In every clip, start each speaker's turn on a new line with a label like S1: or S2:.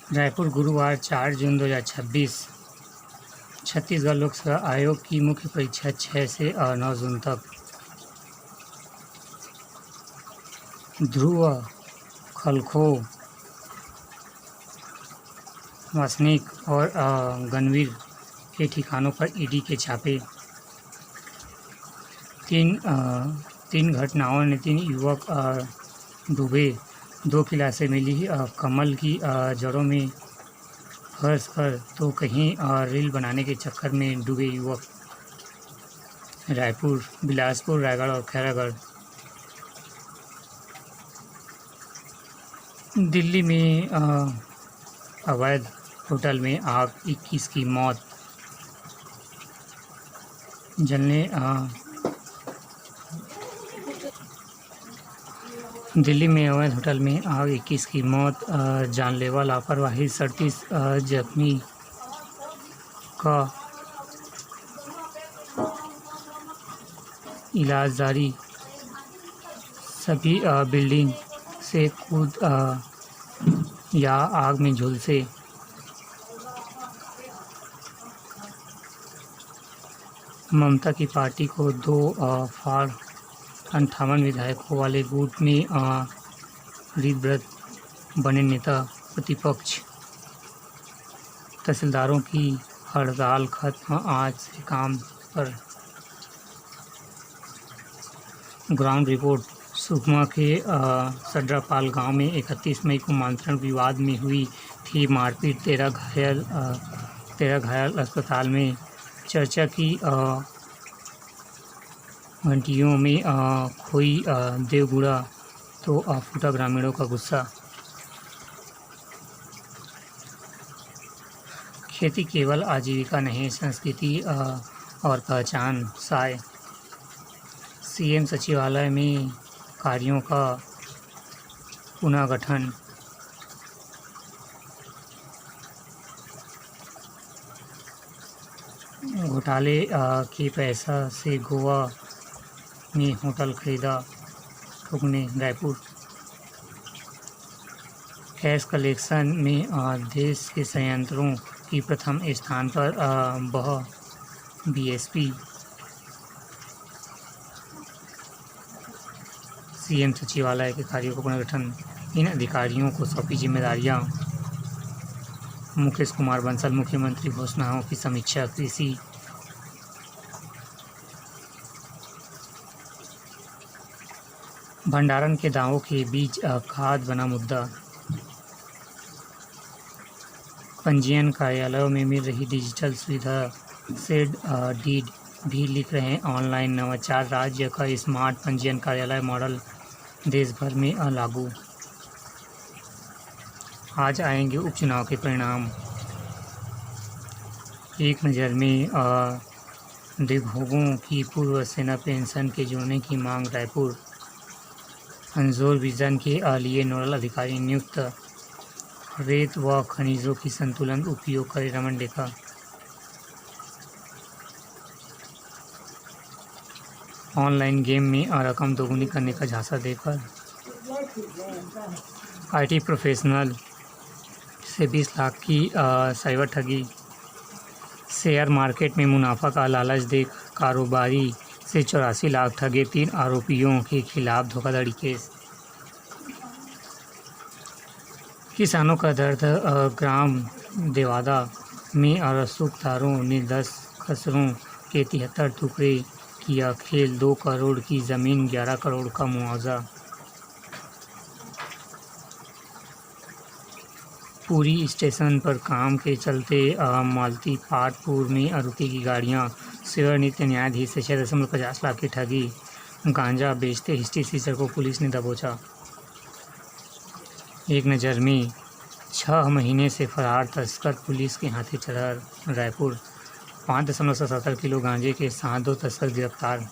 S1: रायपुर गुरुवार 4 जून 2026। छत्तीसगढ़ लोकसेवा आयोग की मुख्य परीक्षा 6 से 9 जून तक। ध्रुव खलखो, वासनिक और गणवीर के ठिकानों पर ईडी के छापे। तीन घटनाओं में 3 युवक डूबे। 2 की लाशें मिली कमल की जड़ों में फंस कर, तो कहीं रील बनाने के चक्कर में डूबे युवक। रायपुर, बिलासपुर, रायगढ़ और खैरागढ़। दिल्ली में अवैध होटल में आग, 21 की मौत। दिल्ली में अवैध होटल में आग, 21 की मौत, जानलेवा लापरवाही, 37 जख्मी का इलाज जारी। सभी बिल्डिंग से कूद या आग में झुलसे। ममता की पार्टी को 258 विधायकों वाले गुट में रीतब्रत बने नेता प्रतिपक्ष। तहसीलदारों की हड़ताल खत्म, आज से काम पर। Ground report. सुकमा के सड्रापाल गांव में 31 मई को मानसून विवाद में हुई थी मारपीट, 13 घायल अस्पताल में। चर्चा की घंटियों में खोई देवगुड़ा, तो फूटा ग्रामीणों का गुस्सा। खेती केवल आजीविका नहीं, संस्कृति और पहचान। साय। सीएम सचिवालय में कार्यों का पुनर्गठन। घोटाले के पैसा से गोवा में होटल खरीदा ठुकने। रायपुर। कैश कलेक्शन में देश के संयंत्रों की प्रथम स्थान पर बीएसपी। सीएम सचिवालय के कार्यों का पुनर्गठन, इन अधिकारियों को सौंपी जिम्मेदारियां। मुकेश कुमार बंसल। मुख्यमंत्री घोषणाओं की समीक्षा। कृषि। भंडारण के दावों के बीच खाद बना मुद्दा। पंजीयन कार्यालयों में मिल रही डिजिटल सुविधा, सेड डीड भी लिख रहे हैं ऑनलाइन। नवाचार, राज्य का स्मार्ट पंजीयन कार्यालय मॉडल देश भर में लागू। आज आएंगे उपचुनाव के परिणाम। एक नज़र में दिग्भोगों की पूर्व सेना पेंशन के जोड़ने की मांग। रायपुर। अंजोर विजन के लिए नोडल अधिकारी नियुक्त। रेत व खनिजों की संतुलन उपयोग करे रमन डेका। ऑनलाइन गेम में रकम दोगुनी करने का झांसा देकर आईटी प्रोफेशनल से 20 लाख की साइबर ठगी। शेयर मार्केट में मुनाफा का लालच देकर कारोबारी से 84 लाख ठगे, 3 आरोपियों के खिलाफ धोखाधड़ी केस। किसानों का दर्द। ग्राम देवादा में रसूखदारों ने 10 खसरों के 73 टुकड़े किया खेल। 2 करोड़ की ज़मीन, 11 करोड़ का मुआवजा। पुरी स्टेशन पर काम के चलते मालती पाटपुर में रुकी की गाड़ियां। सेवानिवृत्त न्यायाधीश से 6.50 लाख की ठगी। गांजा बेचते हिस्ट्री सीजर को पुलिस ने दबोचा। एक नज़र में 6 महीने से फरार तस्कर पुलिस के हाथे चढ़ा। रायपुर। 5.77 किलो गांजे के साथ 2 तस्कर गिरफ्तार।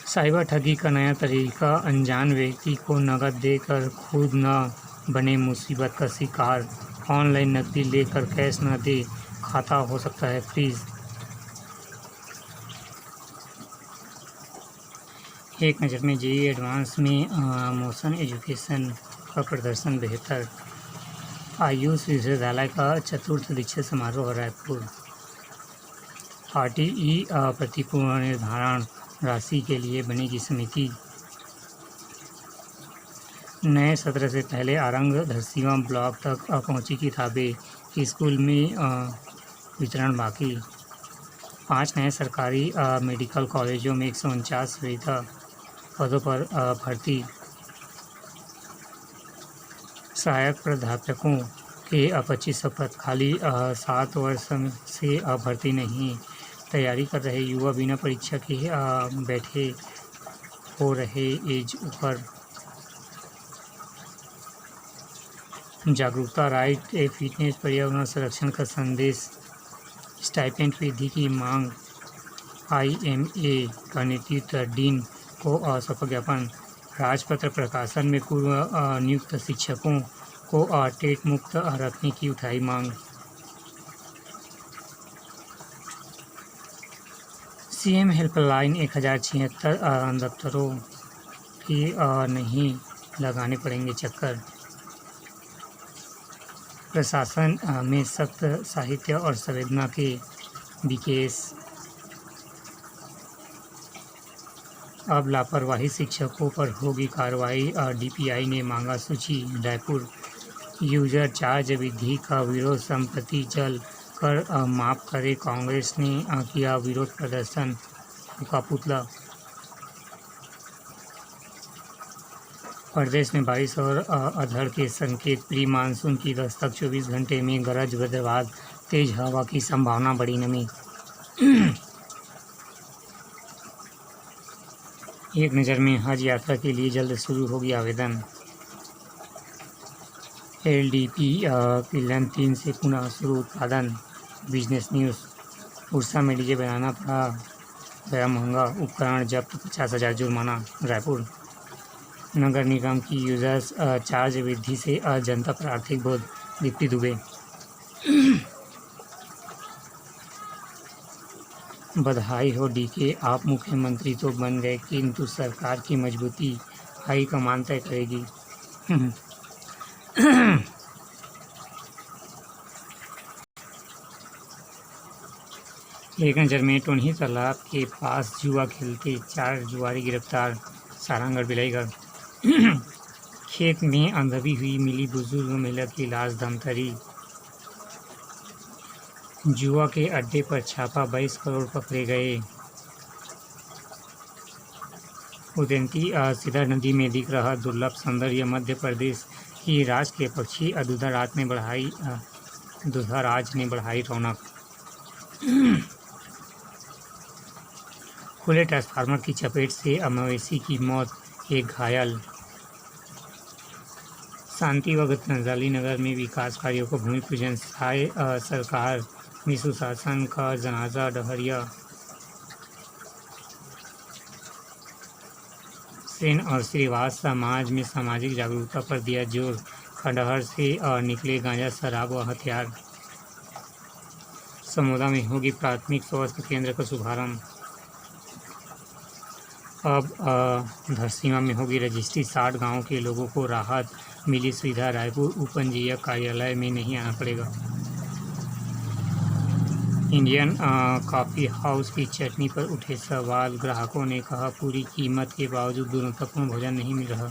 S1: साइबर ठगी का नया तरीका, अनजान व्यक्ति को नकद देकर खुद न बने मुसीबत का शिकार। ऑनलाइन नकदी लेकर कैश न दे, खाता हो सकता है फ्रीज। एक नज़र में जेईई एडवांस में मोशन एजुकेशन का प्रदर्शन बेहतर। आयुष विश्वविद्यालय का चतुर्थ दीक्षांत समारोह रायपुर। आरटीई प्रतिपूर्ण निर्धारण राशि के लिए बनेगी समिति। नए सत्र से पहले आरंग धरसीवां ब्लॉक तक पहुंची किताबें, स्कूल में वितरण बाकी। 5 नए सरकारी मेडिकल कॉलेजों में 149 सुविधा पदों पर भर्ती। सहायक प्राध्यापकों के 2500 पद खाली। 7 वर्ष से भर्ती नहीं। तैयारी कर रहे युवा बिना परीक्षा के बैठे हो रहे एज ऊपर। जागरूकता, राइट ए फिटनेस, पर्यावरण संरक्षण का संदेश। स्टाइपेंड वृद्धि की मांग। IMA का नेतृत्व डीन को शपथ ज्ञापन। राजपत्र प्रकाशन में पूर्व नियुक्त शिक्षकों को टेट मुक्त रखने की उठाई मांग। CM हेल्पलाइन 1076 दफ्तरों की नहीं लगाने पड़ेंगे चक्कर। प्रशासन में सख्त साहित्य और संवेदना के विकेस। अब लापरवाही शिक्षकों पर होगी कार्रवाई। DPI ने मांगा सूची। रायपुर। यूजर चार्ज विधि का विरोध संप्रति जल कर माफ करे, कांग्रेस ने किया विरोध प्रदर्शन। फूका पुतला। प्रदेश में बारिश और अधड़ के संकेत। प्री मानसून की दस्तक। 24 घंटे में गरज बदरवाद, तेज हवा की संभावना, बड़ी नमी। एक नज़र में हज यात्रा के लिए जल्द शुरू होगी आवेदन। LDP पिलन 3 से पुनः शुरू उत्पादन। Business news. उड़ीसा में डीजे बनाना पड़ा गया महंगा, उपकरण जब्त, 50,000 जुर्माना। रायपुर। नगर निगम की यूजर्स चार्ज वृद्धि से जनता पर आर्थिक बोझ। दीप्ति दुबे। बधाई हो DK, आप मुख्यमंत्री तो बन गए, किंतु सरकार की मजबूती हाईकमान तय करेगी। एक नज़र में टोन्ही तालाब के पास जुआ खेलते 4 जुआरी गिरफ्तार। सारंगढ़ बिलाईगढ़। खेत में दबी हुई मिली बुजुर्ग महिला की लाश, धमतरी। जुआ के अड्डे पर छापा, 22 करोड़ पकड़े गए। उदंती सीधा नदी में दिख रहा दुर्लभ सौंदर्य। मध्य प्रदेश की राष्ट्रीय पक्षी दूधाराज ने बढ़ाई रौनक। खुले ट्रांसफार्मर की चपेट से मवेशी की मौत, 1 घायल। शांति व गीतांजलि नगर में विकास कार्यों को भूमि पूजन। सरकार में सुशासन का जनाजा, डहरिया। सेन और श्रीवास समाज में सामाजिक जागरूकता पर दिया जोर। खंडहर से निकले गांजा, शराब व हथियार। समोदा में होगी प्राथमिक स्वास्थ्य केंद्र का शुभारंभ। अब धरसीवां में होगी रजिस्ट्री। 60 गाँव के लोगों को राहत मिली सुविधा। रायपुर उपमंडलीय कार्यालय में नहीं आना पड़ेगा। इंडियन कॉफ़ी हाउस की चटनी पर उठे सवाल। ग्राहकों ने कहा पूरी कीमत के बावजूद गुणवत्तापूर्ण भोजन नहीं मिल रहा।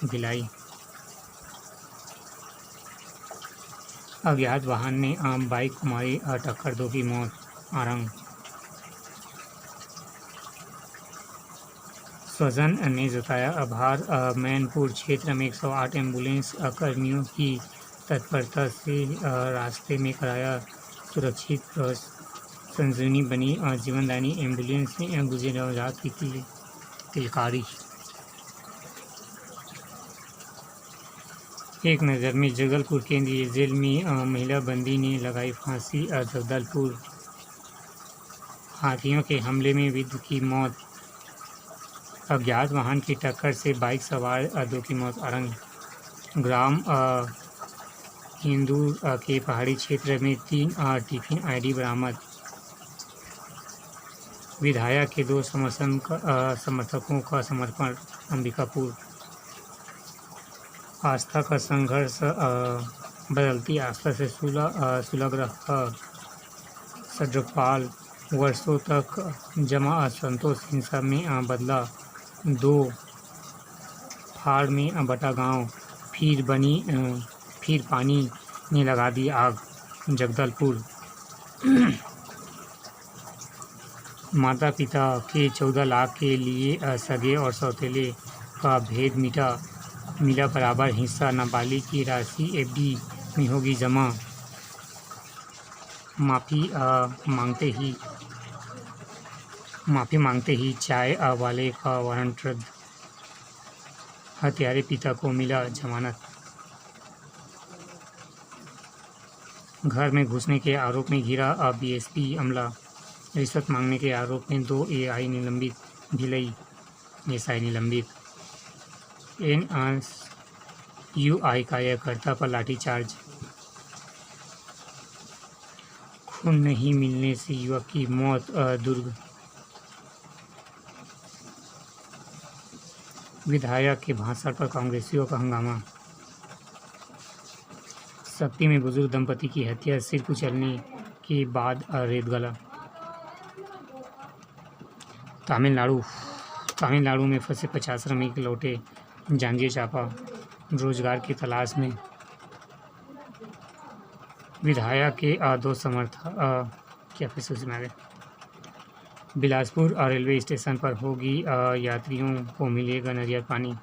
S1: भिलाई। अज्ञात वाहन ने बाइक को मारी टक्कर, 2 की मौत। आरंग। स्वजन ने जताया आभार। मैनपुर क्षेत्र में 108 एम्बुलेंस कर्मियों की तत्परता से रास्ते में कराया सुरक्षित प्रवेश। संजीवनी बनी जीवनदायिनी एम्बुलेंस ने गुजरे नवजात की तिलकारी। एक नज़र में जगलपुर केंद्रीय जेल में महिला बंदी ने लगाई फांसी। जगदलपुर। हाथियों के हमले में वृद्ध की मौत। अज्ञात वाहन की टक्कर से बाइक सवार 2 की मौत। आरंग। ग्राम हिंदू के पहाड़ी क्षेत्र में 3 टिफिन ID बरामद। विधायक के 2 समर्थकों का समर्पण। अंबिकापुर। आस्था का संघर्ष बदलती आस्था से सुलग रहा सड्रपाल। वर्षों तक जमा असंतोष हिंसा में बदला। 2 फाड़ में बटा गांव, फिर पानी ने लगा दी आग। जगदलपुर। माता पिता के 14 लाख के लिए सगे और सौतेले का भेद मिला बराबर हिस्सा। नाबालिग की राशि एफडी में होगी जमा। माफ़ी मांगते ही चाय वाले का वारंट रद्द। हत्यारे पिता को मिला जमानत। घर में घुसने के आरोप में घिरा बीएसपी अमला। रिश्वत मांगने के आरोप में 2 एसआई निलंबित। एनएसयूआई कार्यकर्ता पर लाठीचार्ज। खून नहीं मिलने से युवक की मौत। दुर्ग। विधायक के भाषण पर कांग्रेसियों का हंगामा। सक्ती में बुजुर्ग दंपति की हत्या, सिर कुचलने के बाद रेतगला। तमिलनाडु में फंसे 50 श्रमिक लौटे जांजगीर चांपा, रोजगार की तलाश में। विधायक के 2 समर्थक बिलासपुर रेलवे स्टेशन पर होगी यात्रियों को मिलेगा नारियल पानी।